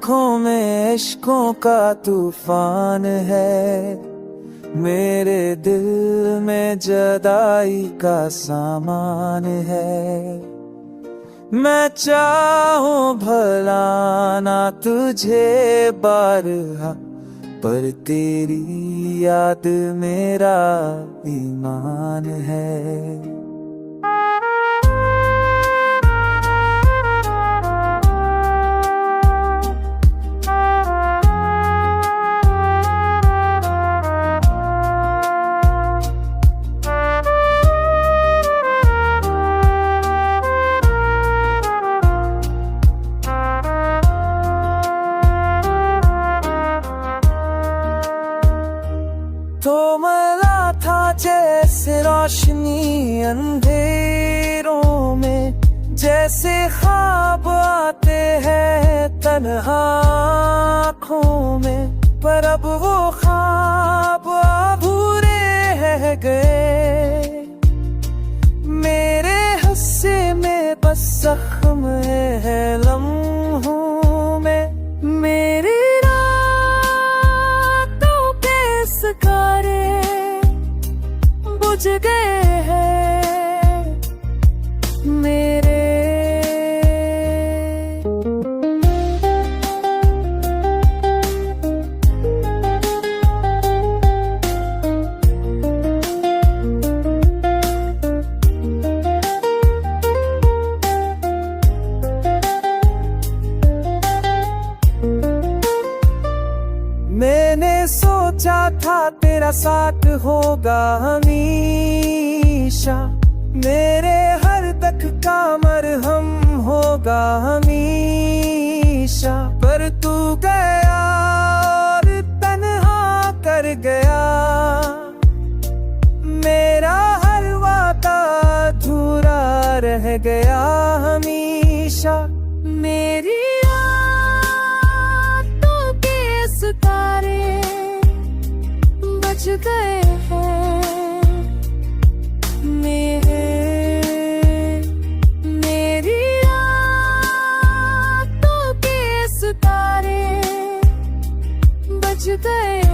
आँखों में इश्कों का तूफान है, मेरे दिल में जुदाई का सामान है। मैं चाहूं भला ना तुझे बारहा, पर तेरी याद मेरा ईमान है। तो मला था जैसे रोशनी अंधेरों में, जैसे ख्वाब आते हैं तन्हा आँखों में, पर अब वो ख्वाब अधूरे रह गए। मेरे हिस्से में बस जख्म है लम्हों में, मेरी सितारे बुझ गए हैं मेरे। मैंने सोचा था तेरा साथ होगा हमेशा, मेरे हर तक का मरहम होगा हमेशा, पर तू गया और तन्हा कर गया। मेरा हर वादा अधूरा रह गया हमेशा। मेरी सितारे बच गए हैं मेरी रातों के सितारे बच गए।